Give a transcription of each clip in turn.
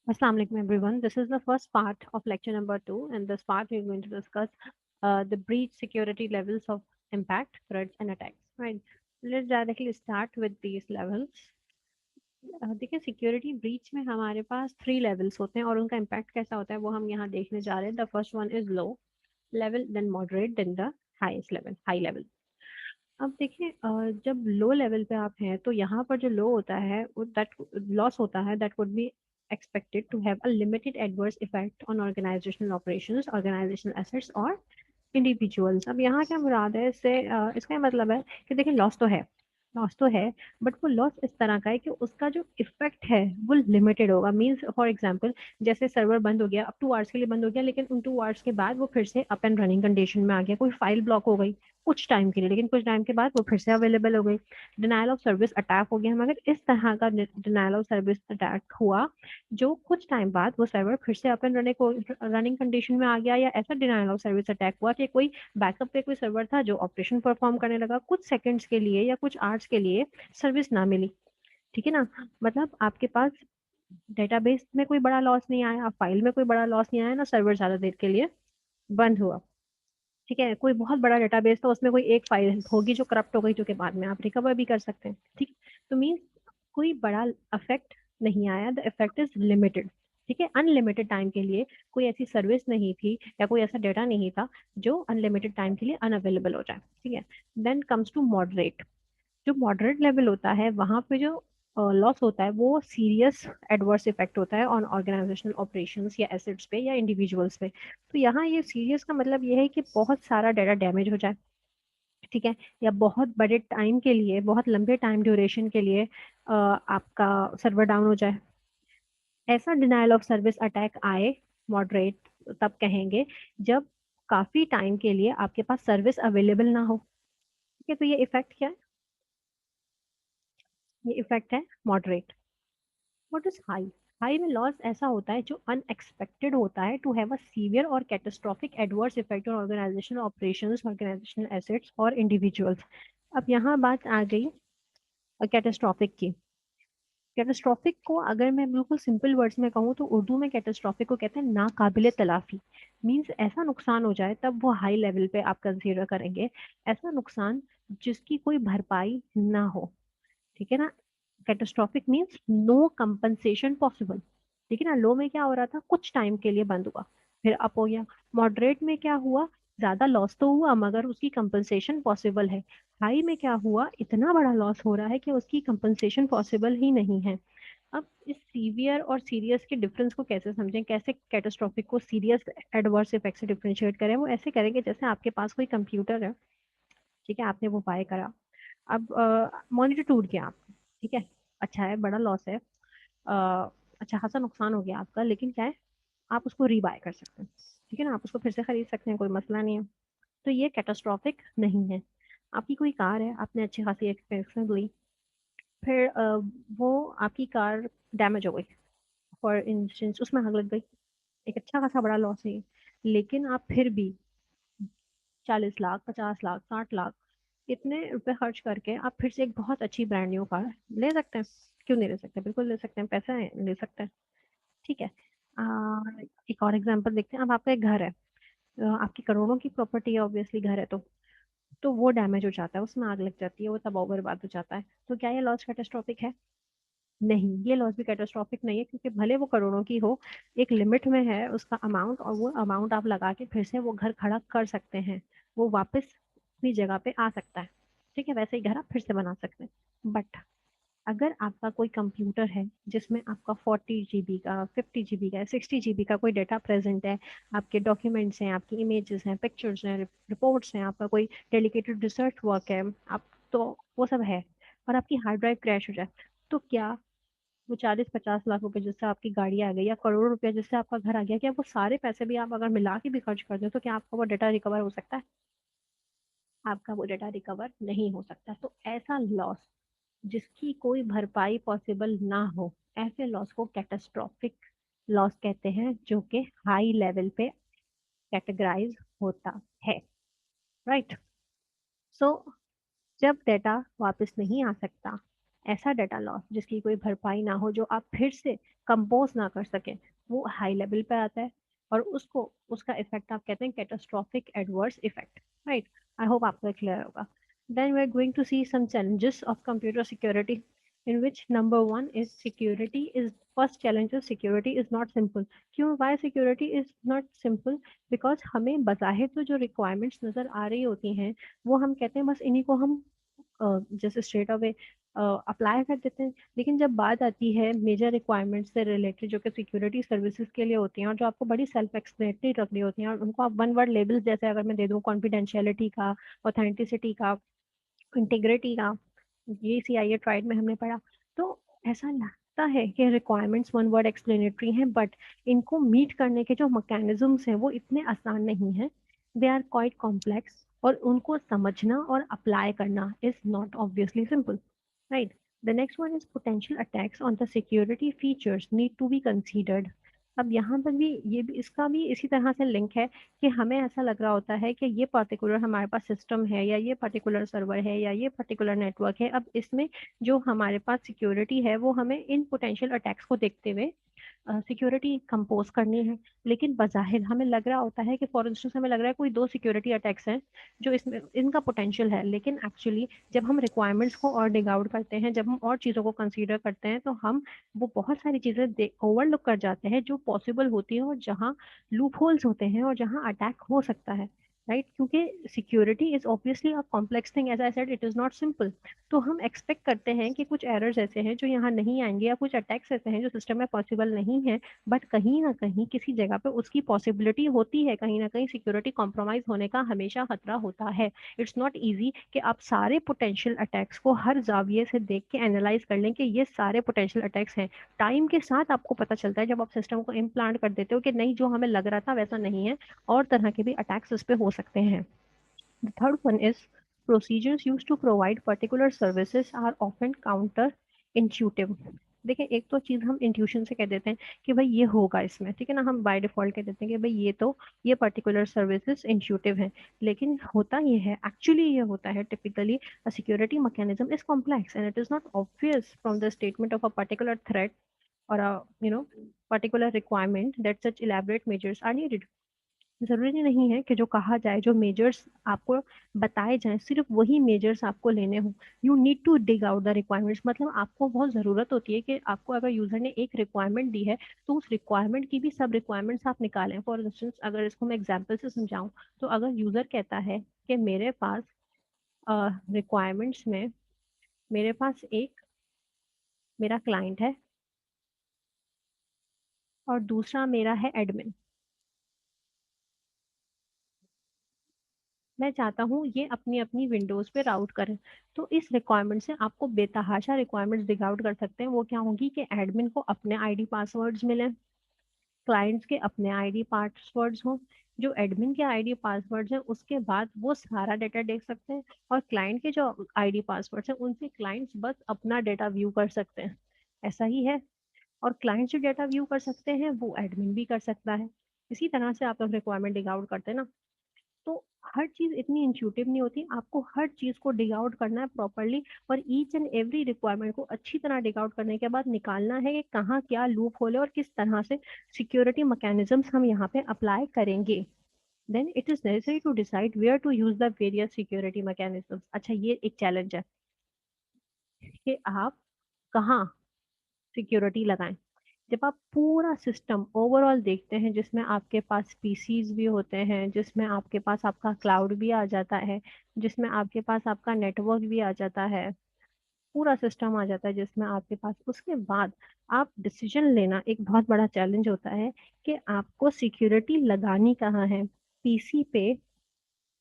Assalamu alaikum everyone. This is the first part of lecture number 2. In this part, we're going to discuss the breach security levels of impact, threats, and attacks. Right. Let's directly start with these levels. देखिए security breach में हमारे पास 3 levels होते हैं और उनका impact कैसा होता है वो हम यहाँ देखने जा रहे हैं. The first one is low level, then moderate, then the highest level, high level. अब देखिए जब लो लेवल पे आप हैं तो यहाँ पर जो लो होता है वो दैट लॉस होता है that would be expected to have a limited adverse effect on organizational operations, organizational assets और इंडिविजुअल्स. अब यहाँ क्या मुराद है इससे, इसका ये मतलब है कि देखिए लॉस तो है बट वो लॉस इस तरह का है कि उसका जो इफेक्ट है वो लिमिटेड होगा. मींस फॉर एग्जांपल जैसे सर्वर बंद हो गया, अब 2 आवर्स के लिए बंद हो गया, लेकिन उन 2 आवर्स के बाद वो फिर से अप एंड रनिंग कंडीशन में आ गया. कोई फाइल ब्लॉक हो गई कुछ टाइम के लिए, लेकिन कुछ टाइम के बाद वो फिर से अवेलेबल हो गई. डिनायल ऑफ सर्विस अटैक हो गया. मगर इस तरह का डिनायल ऑफ सर्विस अटैक हुआ जो कुछ टाइम बाद वो सर्वर फिर से अप एंड रनिंग कंडीशन में आ गया, या ऐसा डिनायल ऑफ सर्विस अटैक हुआ कि कोई बैकअप पे कोई सर्वर था जो ऑपरेशन परफॉर्म करने लगा, कुछ सेकंड्स के लिए या कुछ आवर्स के लिए सर्विस ना मिली. ठीक है ना. मतलब आपके पास डेटाबेस में कोई बड़ा लॉस नहीं आया, फाइल में कोई बड़ा लॉस नहीं आया, ना सर्वर ज्यादा देर के लिए बंद हुआ. ठीक है. कोई बहुत बड़ा डेटाबेस था, उसमें कोई एक फाइल होगी जो करप्ट हो गई, जो कि बाद में आप रिकवर भी कर सकते हैं. ठीक. तो मीन्स कोई बड़ा इफेक्ट नहीं आया, द इफेक्ट इज लिमिटेड. ठीक है. अनलिमिटेड टाइम के लिए कोई ऐसी सर्विस नहीं थी या कोई ऐसा डेटा नहीं था जो अनलिमिटेड टाइम के लिए अनअवेलेबल हो जाए. ठीक है. Then comes to moderate. जो मॉडरेट लेवल होता है वहां पे जो लॉस होता है वो सीरियस एडवर्स इफेक्ट होता है ऑन ऑर्गेनाइजेशनल ऑपरेशंस या एसेट्स पे या इंडिविजुअल्स पे. तो यहाँ ये सीरियस का मतलब ये है कि बहुत सारा डेटा डैमेज हो जाए. ठीक है. या बहुत बड़े टाइम के लिए, बहुत लंबे टाइम ड्यूरेशन के लिए आपका सर्वर डाउन हो जाए. ऐसा डिनायल ऑफ सर्विस अटैक आए मॉडरेट तब कहेंगे जब काफी टाइम के लिए आपके पास सर्विस अवेलेबल ना हो. ठीक है. तो ये इफेक्ट क्या है? ये इफेक्ट है moderate. What is high? High में लॉस ऐसा होता है जो अनएक्सपेक्टेड होता है टू हैव अ सीवियर और catastrophic adverse effect on organisational operations, organisational assets और इंडिविजुअल्स. अब यहाँ बात आ गई कैटास्ट्रोफिक की. कैटास्ट्रोफिक को अगर मैं बिल्कुल सिंपल वर्ड्स में कहूँ तो उर्दू में कैटास्ट्रोफिक को कहते हैं नाकाबिले तलाफी. मीन्स ऐसा नुकसान हो जाए तब वो हाई लेवल पे आप कंसीडर करेंगे. ऐसा नुकसान जिसकी कोई भरपाई ना हो. ठीक है ना. Catastrophic means no compensation possible. ठीक है ना. लो में क्या हो रहा था, कुछ टाइम के लिए बंद हुआ फिर अप हो गया. मॉडरेट में क्या हुआ, ज्यादा लॉस तो हुआ मगर उसकी कंपनसेशन पॉसिबल है. हाई में क्या हुआ, इतना बड़ा लॉस हो रहा है कि उसकी कंपनसेशन पॉसिबल ही नहीं है. अब इस सीवियर और सीरियस के डिफरेंस को कैसे समझें, कैसे कैटास्ट्रोफिक को सीरियस एडवर्स इफेक्ट से डिफरेंशिएट करें? वो ऐसे करेंगे जैसे आपके पास कोई कंप्यूटर है. ठीक है. आपने वो बाय करा. अब मॉनिटर टूट गया आपका. ठीक है. अच्छा है, बड़ा लॉस है. अच्छा खासा नुकसान हो गया आपका, लेकिन क्या है, आप उसको रीबाय कर सकते हैं. ठीक है ना. आप उसको फिर से खरीद सकते हैं, कोई मसला नहीं है. तो ये कैटास्ट्रॉफिक नहीं है. आपकी कोई कार है, आपने अच्छी खासी एक्सपेंसिव ली, फिर वो आपकी कार डैमेज हो गई. फॉर इंस्टेंस उसमें आग लग गई. एक अच्छा खासा बड़ा लॉस है ये. लेकिन आप फिर भी 40 लाख, 50 लाख, 60 लाख इतने रुपए खर्च करके आप फिर से एक बहुत अच्छी ब्रांड न्यू कार ले सकते हैं. क्यों नहीं ले सकते? बिल्कुल ले सकते हैं. पैसा है, ले सकते हैं. ठीक है. एक और एग्जांपल देखते हैं. अब आपका एक घर है. आपकी करोड़ों की प्रॉपर्टी है, ऑब्वियसली घर है तो वो डैमेज हो जाता है, उसमें आग लग जाती है, वो तबाह बर्बाद हो जाता है. तो क्या ये लॉस कैटास्ट्रॉफिक है? नहीं, ये लॉस भी कैटास्ट्रॉफिक नहीं है, क्योंकि भले वो करोड़ों की हो, एक लिमिट में है उसका अमाउंट, और वो अमाउंट आप लगा के फिर से वो घर खड़ा कर सकते हैं. वो वापस अपनी जगह पे आ सकता है. ठीक है. वैसे ही घर आप फिर से बना सकते हैं. बट अगर आपका कोई कंप्यूटर है जिसमें आपका 40 GB का, 50 GB का, 60 GB का कोई डेटा प्रेजेंट है, आपके डॉक्यूमेंट्स हैं, आपकी इमेजेस हैं, पिक्चर्स हैं, रिपोर्ट्स हैं, आपका कोई डेडिकेटेड रिसर्च वर्क है, आप तो वो सब है, और आपकी हार्ड ड्राइव क्रैश हो जाए, तो क्या वो 40-50 लाख रुपए जिससे आपकी गाड़ी आ गई, या करोड़ रुपया जिससे आपका घर आ गया, क्या वो सारे पैसे भी आप अगर मिला के भी खर्च कर दो तो क्या आपका वो डेटा रिकवर हो सकता है? आपका वो डेटा रिकवर नहीं हो सकता. तो ऐसा लॉस जिसकी कोई भरपाई पॉसिबल ना हो, ऐसे लॉस को कैटास्ट्रॉफिक लॉस कहते हैं, जो कि हाई लेवल पे कैटेगराइज होता है. राइट. सो जब डेटा वापस नहीं आ सकता, ऐसा डाटा लॉस जिसकी कोई भरपाई ना हो, जो आप फिर से कंपोज ना कर सकें, वो हाई लेवल पे आता है और उसको उसका इफेक्ट आप कहते हैं catastrophic adverse effect, right. I hope आपको क्लियर होगा। Then we are going to see some challenges of computer security, in which number one is security is first challenge of security is not simple. क्यों? Why security is not simple? Because हमें बज़ाहिर तो जो requirements नज़र आ रही होती हैं वो हम कहते हैं बस इन्हीं को हम जैसे स्ट्रेट अवे अप्लाई कर देते हैं, लेकिन जब बात आती है मेजर रिक्वायरमेंट्स से रिलेटेड जो कि सिक्योरिटी सर्विसेज के लिए होती हैं और जो आपको बड़ी सेल्फ एक्सप्लेनेटरी रख रही होती हैं और उनको आप वन वर्ड लेबल्स जैसे अगर मैं दे दूँ कॉन्फिडेंशियलिटी का, ऑथेंटिसिटी का, इंटीग्रिटी का, ये CIA ट्राइड में हमने पढ़ा, तो ऐसा लगता है कि रिक्वायरमेंट्स वन वर्ड एक्सप्लेनेटरी हैं, बट इनको मीट करने के जो मैकेनिज्म्स हैं वो इतने आसान नहीं हैं, दे आर क्वाइट कॉम्प्लेक्स, और उनको समझना और अप्लाई करना is not obviously simple, right. The next one is potential attacks on the security features need to be considered. अब यहाँ पर भी ये भी इसका भी इसी तरह से लिंक है कि हमें ऐसा लग रहा होता है कि ये पर्टिकुलर हमारे पास सिस्टम है या ये पर्टिकुलर सर्वर है या ये पर्टिकुलर नेटवर्क है, अब इसमें जो हमारे पास सिक्योरिटी है वो हमें इन पोटेंशियल अटैक्स को देखते हुए सिक्योरिटी कंपोज करनी है। लेकिन बज़ाहिर हमें लग रहा होता है कि फॉर इंस्टेंस हमें लग रहा है कोई 2 सिक्योरिटी अटैक्स हैं जो इसमें इनका पोटेंशियल है, लेकिन एक्चुअली जब हम रिक्वायरमेंट्स को और डिग आउट करते हैं, जब हम और चीज़ों को कंसीडर करते हैं, तो हम वो बहुत सारी चीज़ें ओवरलुक कर जाते हैं जो पॉसिबल होती हैं और जहाँ लूप होल्स होते हैं और जहाँ अटैक हो सकता है, राइट। क्योंकि security is obviously a complex thing, as I said it is not simple. तो हम एक्सपेक्ट करते हैं कि कुछ एरर्स ऐसे हैं जो यहाँ नहीं आएंगे या कुछ अटैक्स ऐसे हैं जो सिस्टम में पॉसिबल नहीं है, बट कहीं ना कहीं किसी जगह पे उसकी पॉसिबिलिटी होती है, कहीं ना कहीं सिक्योरिटी कॉम्प्रोमाइज होने का हमेशा खतरा होता है। इट्स नॉट ईजी कि आप सारे पोटेंशियल अटैक्स को हर जाविये से देख के एनालाइज कर लें कि ये सारे पोटेंशियल अटैक्स हैं। टाइम के साथ आपको पता चलता है जब आप सिस्टम को इम्प्लांट कर देते हो कि नहीं, जो हमें लग रहा था वैसा नहीं है, और तरह के भी अटैक्स इस पे हो सकते हैं। The third one is procedures used to provide particular services are often counterintuitive. देखिए, एक तो चीज हम इंट्यूशन से कह देते हैं कि भाई ये होगा इसमें, ठीक है ना, हम बाय डिफॉल्ट कह देते हैं कि भाई ये पर्टिकुलर सर्विसेज इंट्यूटिव है, लेकिन होता ये है, एक्चुअली ये होता है typically a security mechanism is complex and it is not obvious from the statement of a particular threat or a particular requirement that such elaborate measures are needed. ज़रूरी नहीं है कि जो कहा जाए, जो मेजर्स आपको बताए जाएँ, सिर्फ़ वही मेजर्स आपको लेने हों। You need to dig out the requirements, मतलब आपको बहुत ज़रूरत होती है कि आपको अगर यूज़र ने एक रिक्वायरमेंट दी है, तो उस रिक्वायरमेंट की भी सब रिक्वायरमेंट्स आप निकालें। फॉर इंस्टेंस अगर इसको मैं एग्ज़ाम्पल से समझाऊँ, तो अगर यूज़र कहता है कि मेरे पास रिक्वायरमेंट्स में मेरे पास एक मेरा क्लाइंट है और दूसरा मेरा है एडमिन। मैं चाहता हूँ ये अपनी अपनी विंडोज पे राउट करें। तो इस रिक्वायरमेंट से आपको बेतहाशा रिक्वायरमेंट्स डिग आउट कर सकते हैं। वो क्या होगी कि एडमिन को अपने आईडी पासवर्ड्स मिले, क्लाइंट्स के अपने आईडी पासवर्ड्स हों, जो एडमिन के आईडी पासवर्ड्स हैं उसके बाद वो सारा डेटा देख सकते हैं, और क्लाइंट के जो आईडी पासवर्ड्स हैं उनसे क्लाइंट्स बस अपना डेटा व्यू कर सकते हैं। ऐसा ही है। और क्लाइंट जो डेटा व्यू कर सकते हैं वो एडमिन भी कर सकता है। इसी तरह से आप रिक्वायरमेंट डिग आउट करते हैं ना, तो हर चीज इतनी इंट्यूटिव नहीं होती, आपको हर चीज को डिग आउट करना है प्रॉपरली, और ईच एंड एवरी रिक्वायरमेंट को अच्छी तरह डिग आउट करने के बाद निकालना है कि कहाँ क्या लूप होल है और किस तरह से सिक्योरिटी मैकेनिज्म्स हम यहाँ पे अप्लाई करेंगे। Then it is necessary to decide where to use the various security mechanisms. अच्छा, ये एक चैलेंज है कि आप कहाँ सिक्योरिटी लगाएं। जब आप पूरा सिस्टम ओवरऑल देखते हैं, जिसमें आपके पास पीसीज भी होते हैं, जिसमें आपके पास आपका क्लाउड भी आ जाता है, जिसमें आपके पास आपका नेटवर्क भी आ जाता है, पूरा सिस्टम आ जाता है जिसमें आपके पास, उसके बाद आप डिसीजन लेना एक बहुत बड़ा चैलेंज होता है कि आपको सिक्योरिटी लगानी कहाँ है, पीसी पे,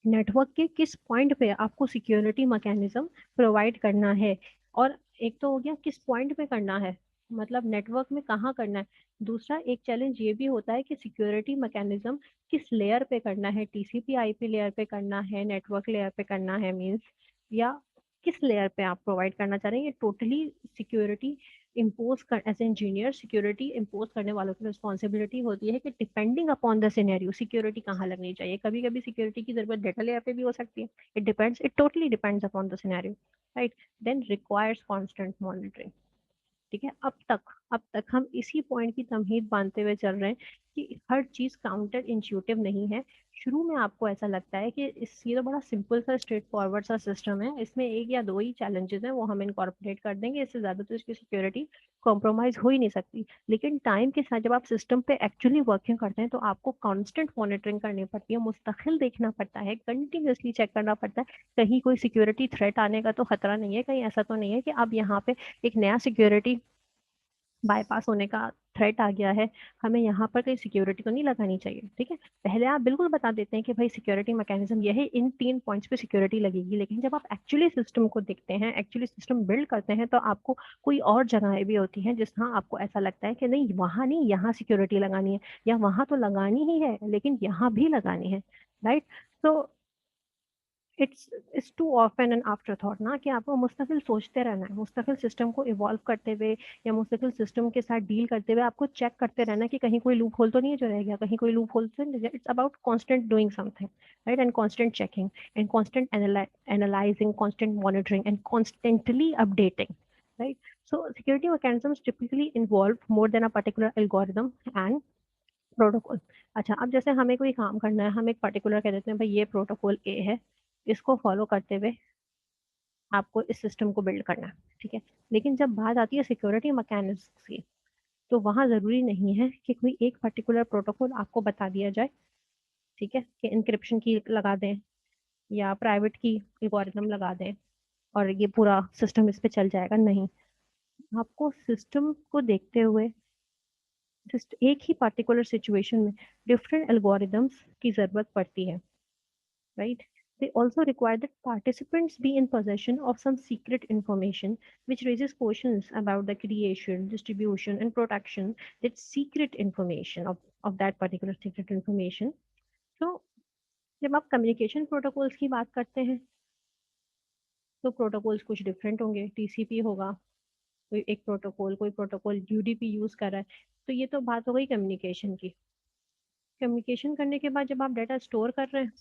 नेटवर्क के किस पॉइंट पे आपको सिक्योरिटी मैकेनिज्म प्रोवाइड करना है। और एक तो हो गया किस पॉइंट पे करना है, मतलब नेटवर्क में कहाँ करना है। दूसरा एक चैलेंज ये भी होता है कि सिक्योरिटी मैकेनिज्म किस लेयर पे करना है, टीसीपी आईपी लेयर पे करना है, नेटवर्क लेयर पे करना है, मीन्स या किस लेयर पे आप प्रोवाइड करना चाह रहे हैं। ये टोटली सिक्योरिटी इम्पोज कर एज इंजीनियर सिक्योरिटी इम्पोज करने वालों की रिस्पॉन्सिबिलिटी होती है कि depending upon the scenario security कहाँ लगनी चाहिए. कभी कभी सिक्योरिटी की जरूरत डेटा लेयर पे भी हो सकती है. It totally depends upon the scenario, right. Then requires constant monitoring. ठीक है. अब तक हम इसी पॉइंट की तमहीद बांधते हुए चल रहे हैं कि हर चीज काउंटर इंट्यूटिव नहीं है. शुरू में आपको ऐसा लगता है कि ये तो बड़ा सिंपल सा स्ट्रेट फॉरवर्ड सा सिस्टम है, इसमें एक या दो ही चैलेंजेस हैं, वो हम इनकॉर्पोरेट कर देंगे, इससे ज्यादा तो इसकी सिक्योरिटी कॉम्प्रोमाइज हो ही नहीं सकती. लेकिन टाइम के साथ जब आप सिस्टम पे एक्चुअली वर्किंग करते हैं तो आपको कॉन्स्टेंट मॉनिटरिंग करनी पड़ती है, मुस्तकिल देखना पड़ता है, कंटिन्यूसली चेक करना पड़ता है कहीं कोई सिक्योरिटी थ्रेट आने का तो खतरा नहीं है, कहीं ऐसा तो नहीं है कि अब यहाँ पे एक नया सिक्योरिटी बाईपास होने का थ्रेट आ गया है, हमें यहाँ पर कहीं सिक्योरिटी तो नहीं लगानी चाहिए. ठीक है. पहले आप बिल्कुल बता देते हैं कि भाई सिक्योरिटी मैकेनिज्म ये है, इन 3 पॉइंट्स पे सिक्योरिटी लगेगी, लेकिन जब आप एक्चुअली सिस्टम को देखते हैं, एक्चुअली सिस्टम बिल्ड करते हैं, तो आपको कोई और जगहें भी होती हैं जिसमें आपको ऐसा लगता है कि नहीं वहां नहीं, यहाँ सिक्योरिटी लगानी है, या वहां तो लगानी ही है लेकिन यहाँ भी लगानी है, राइट. तो it's too often an afterthought ना, कि आपको मुस्तकिल सोचते रहना है, मुस्तकिल सिस्टम को इवॉल्व करते हुए या मुस्तकिल सिस्टम के साथ डील करते हुए आपको चेक करते रहना है कि कहीं कोई लूप होल तो नहीं है जो रह गया, कहीं कोई लूप होल तो नहीं है. It's about constant doing something, right, and constant checking and constant analysing, constant monitoring and constantly updating, right. So security mechanisms typically involve more than a particular algorithm and protocol. अच्छा, अब जैसे हमें कोई काम करना है, हम एक पर्टिकुलर कह देते हैं भाई ये प्रोटोकॉल ए है, इसको फॉलो करते हुए आपको इस सिस्टम को बिल्ड करना है. ठीक है. लेकिन जब बात आती है सिक्योरिटी मैकेनिज्म की, तो वहां जरूरी नहीं है कि कोई एक पर्टिकुलर प्रोटोकॉल आपको बता दिया जाए. ठीक है, कि इंक्रिप्शन की लगा दें या प्राइवेट की एल्गोरिथम लगा दें और ये पूरा सिस्टम इस पे चल जाएगा. नहीं, आपको सिस्टम को देखते हुए एक ही पर्टिकुलर सिचुएशन में डिफरेंट एल्गोरिदम्स की जरूरत पड़ती है, right? They also require that participants be in possession of some secret information, which raises questions about the creation, distribution, and protection. That secret information of that particular secret information. So, जब आप communication protocols की बात करते हैं तो protocols कुछ different होंगे. TCP होगा, कोई प्रोटोकॉल यूडीपी यूज कर रहा है. तो ये तो बात हो गई कम्युनिकेशन की. कम्युनिकेशन करने के बाद जब आप डाटा स्टोर कर रहे हैं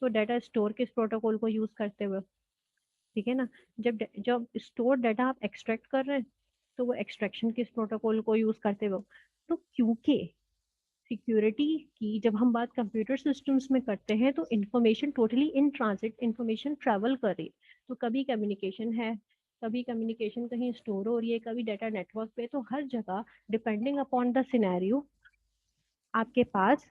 तो डाटा स्टोर किस प्रोटोकॉल को यूज करते हुए, ठीक है ना. जब जब स्टोर डाटा आप एक्सट्रैक्ट कर रहे हैं तो वो एक्सट्रैक्शन किस प्रोटोकॉल को यूज करते हुए. तो क्योंकि सिक्योरिटी की जब हम बात कंप्यूटर सिस्टम्स में करते हैं तो information totally in transit, information travel कर रही है. तो कभी कम्युनिकेशन है, कभी कम्युनिकेशन कहीं स्टोर हो रही है, कभी डाटा नेटवर्क पे. तो हर जगह डिपेंडिंग अपॉन द सिनेरियो आपके पास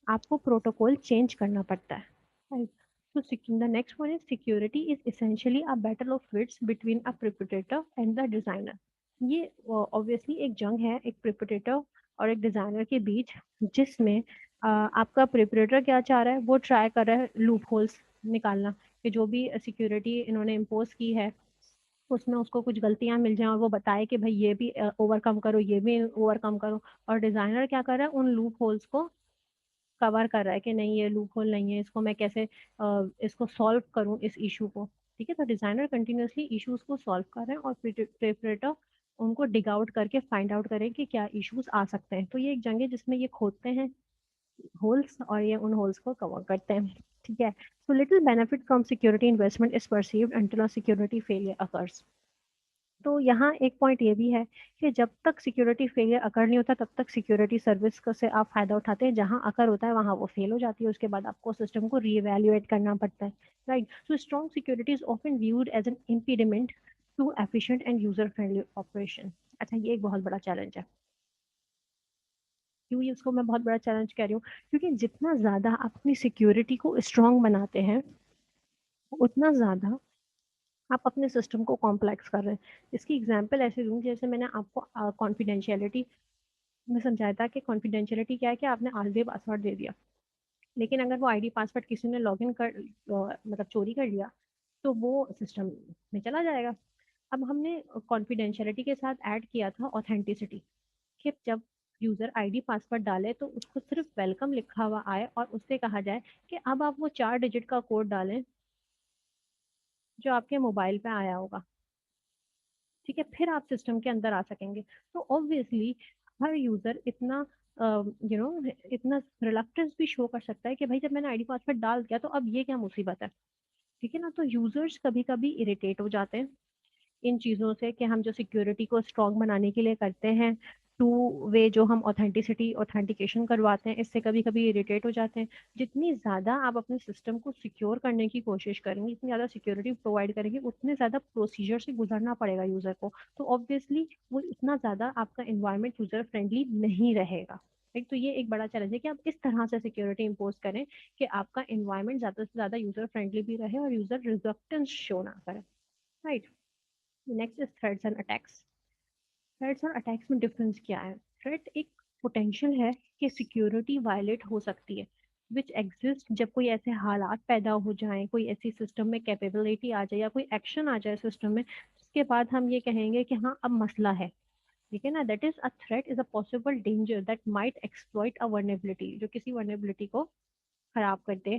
आपको प्रोटोकॉल चेंज करना पड़ता है. Right. So the next one is security is essentially a battle of wits between a perpetrator and the designer. ये ऑब्वियसली एक जंग है एक प्रिपरेटर और एक डिजाइनर के बीच, जिसमें आपका प्रिपरेटर क्या चाह रहा है, वो ट्राई कर रहा है लूप होल्स निकालना, कि जो भी सिक्योरिटी इन्होंने इम्पोज की है उसमें उसको कुछ गलतियां मिल जाएं और वो बताए कि भाई ये भी ओवरकम करो, ये भी ओवरकम करो. और डिजाइनर क्या कर रहा है, उन लूप होल्स को कवर कर रहा है कि नहीं ये लूप होल नहीं है, इसको मैं कैसे इसको सॉल्व करूं इस इशू को. ठीक है. तो डिजाइनर कंटिन्यूसली इश्यूज को सॉल्व कर रहे हैं और प्रिपरेटर उनको डिग आउट करके फाइंड आउट करें कि क्या इश्यूज आ सकते हैं. तो ये एक जंग है जिसमें ये खोदते हैं होल्स और ये उन होल्स को कवर करते हैं. ठीक है. So little benefit from security investment is perceived until a security failure occurs. तो यहाँ एक पॉइंट ये भी है कि जब तक सिक्योरिटी फेलियर अकर नहीं होता तब तक सिक्योरिटी सर्विस का से आप फायदा उठाते हैं, जहाँ अकर होता है वहाँ वो फेल हो जाती है, उसके बाद आपको सिस्टम को रीएवैल्यूएट करना पड़ता है, right. So strong security is often viewed as an impediment to efficient and user friendly operation. अच्छा, ये एक बहुत बड़ा चैलेंज है. क्यों ये उसको मैं बहुत बड़ा चैलेंज कह रही हूँ, क्योंकि जितना ज्यादा आप अपनी सिक्योरिटी को स्ट्रॉन्ग बनाते हैं उतना ज्यादा आप अपने सिस्टम को कॉम्प्लेक्स कर रहे हैं. इसकी एग्जांपल ऐसे दूं जैसे मैंने आपको कॉन्फिडेंशियलिटी में समझाया था कि कॉन्फिडेंशियलिटी क्या है, कि आपने आईडी पासवर्ड दे दिया, लेकिन अगर वो आईडी पासवर्ड किसी ने लॉगिन कर मतलब चोरी कर लिया तो वो सिस्टम में चला जाएगा. अब हमने कॉन्फिडेंशियलिटी के साथ ऐड किया था ऑथेंटिसिटी, कि जब यूजर आईडी पासवर्ड डाले तो उसको सिर्फ वेलकम लिखा हुआ आए और उससे कहा जाए कि अब आप वो 4 डिजिट का कोड डालें जो आपके मोबाइल पे आया होगा. ठीक है, फिर आप सिस्टम के अंदर आ सकेंगे। तो ऑब्वियसली हर यूजर इतना इतना रिलक्टेंस भी शो कर सकता है कि भाई जब मैंने आईडी पासवर्ड डाल दिया तो अब ये क्या मुसीबत है। ठीक है ना, तो यूजर्स कभी कभी इरिटेट हो जाते हैं इन चीज़ों से कि हम जो सिक्योरिटी को स्ट्रॉन्ग बनाने के लिए करते हैं, टू वे जो हम ऑथेंटिसिटी ऑथेंटिकेशन करवाते हैं, इससे कभी कभी इरिटेट हो जाते हैं। जितनी ज़्यादा आप अपने सिस्टम को सिक्योर करने की कोशिश करेंगे, इतनी ज़्यादा सिक्योरिटी प्रोवाइड करेंगे, उतने ज़्यादा प्रोसीजर से गुजरना पड़ेगा यूज़र को। तो ऑब्वियसली वो इतना ज़्यादा आपका इन्वायरमेंट यूज़र फ्रेंडली नहीं रहेगा। एक तो ये एक बड़ा चैलेंज है कि आप इस तरह से सिक्योरिटी इम्पोज करें कि आपका इन्वायरमेंट ज़्यादा से ज़्यादा यूज़र फ्रेंडली भी रहे और यूज़र रिजक्टेंस शो ना करे। Right. Next is threads and attacks. Threads और अटैक्स में डिफरेंस क्या है? थ्रेट एक पोटेंशियल है कि सिक्योरिटी वायलेट हो सकती है, विच एग्जिस्ट जब कोई ऐसे हालात पैदा हो जाएं, कोई ऐसी सिस्टम में कैपेबिलिटी आ जाए या कोई एक्शन आ जाए सिस्टम में, जिसके बाद हम ये कहेंगे कि हाँ अब मसला है। ठीक है ना, that is a threat is a possible danger that might exploit a vulnerability, जो किसी वर्नेबिलिटी को खराब कर दे,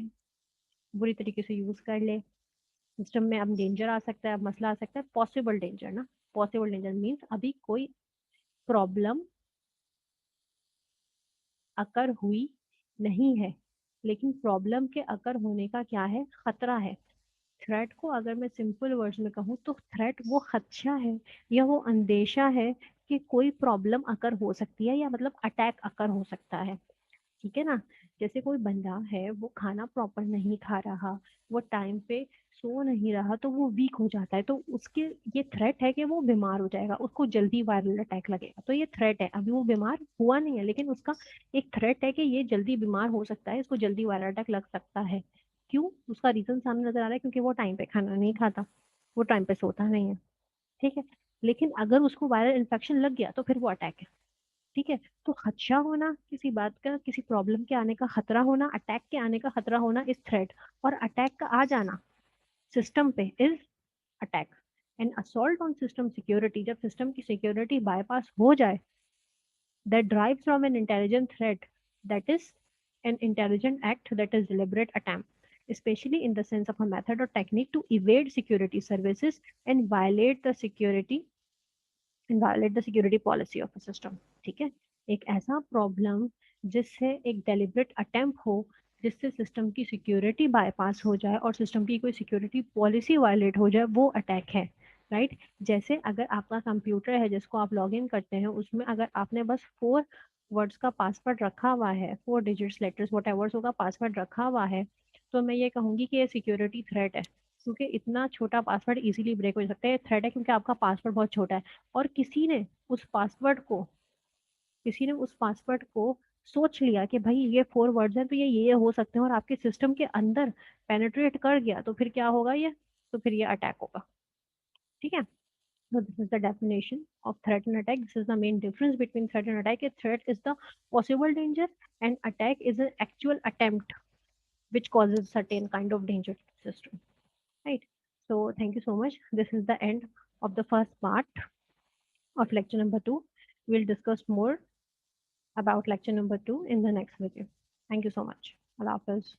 बुरी तरीके से यूज कर ले। सिस्टम में अब डेंजर आ सकता है, अब मसला आ सकता है, पॉसिबल डेंजर ना। पॉसिबल डेंजर मीन्स अभी कोई प्रॉब्लम अकर हुई नहीं है, लेकिन प्रॉब्लम के अकर होने का क्या है, खतरा है। थ्रेट को अगर मैं सिंपल वर्ड्स में कहूँ तो थ्रेट वो खदशा है या वो अंदेशा है कि कोई प्रॉब्लम अकर हो सकती है या मतलब अटैक अकर हो सकता है। ठीक है ना, जैसे कोई बंदा है वो खाना प्रॉपर नहीं खा रहा, वो टाइम पे सो नहीं रहा, तो वो वीक हो जाता है, तो उसके ये थ्रेट है कि वो बीमार हो जाएगा, उसको जल्दी वायरल अटैक लगेगा। तो ये थ्रेट है, अभी वो बीमार हुआ नहीं है लेकिन उसका एक थ्रेट है कि ये जल्दी बीमार हो सकता है, इसको जल्दी वायरल अटैक लग सकता है। क्यों? उसका रीजन सामने नजर आ रहा है, क्योंकि वो टाइम पे खाना नहीं खाता, वो टाइम पे सोता नहीं है। ठीक है, लेकिन अगर उसको वायरल इन्फेक्शन लग गया तो फिर वो अटैक है। ठीक है, तो खदशा होना, किसी बात का, किसी प्रॉब्लम के आने का खतरा होना, अटैक के आने का खतरा होना इस थ्रेट, और अटैक का आ जाना सिस्टम पे is attack. And assault on system security, जब सिस्टम की सिक्योरिटी बाईपास हो जाए, that derives from an intelligent threat, that is an intelligent act, that is deliberate attempt, especially in the sense of a method or technique to evade security services and violate the security policy of a system। ठीक है, एक ऐसा problem जिससे एक deliberate attempt हो, जिससे system की security bypass हो जाए और सिस्टम की कोई सिक्योरिटी पॉलिसी वायलेट हो जाए, वो अटैक है। Right right? जैसे अगर आपका कंप्यूटर है जिसको आप लॉग इन करते हैं, उसमें अगर आपने बस 4 वर्ड्स का पासवर्ड रखा हुआ है, 4 डिजिट्स लेटर्स वट एवर्स का पासवर्ड रखा हुआ है, तो मैं ये कहूंगी कि ये सिक्योरिटी थ्रेट है, क्योंकि इतना छोटा पासवर्ड इजीली ब्रेक हो सकता है। थ्रेट है क्योंकि आपका पासवर्ड बहुत छोटा है और किसी ने उस पासवर्ड को सोच लिया कि भाई ये 4 वर्ड्स हैं तो ये हो सकते हैं, और आपके सिस्टम के अंदर पेनेट्रेट कर गया, तो फिर क्या होगा ये, तो फिर ये अटैक होगा। ठीक है, so this is the definition of threat and attack. This is the main difference between threat and attack. A threat is the possible danger and attack is an actual attempt which causes certain kind of danger to the system. Right, so thank you so much. This is the end of the first part of lecture number 2. We'll discuss more about lecture number 2 in the next video. Thank you so much. Allah Hafiz.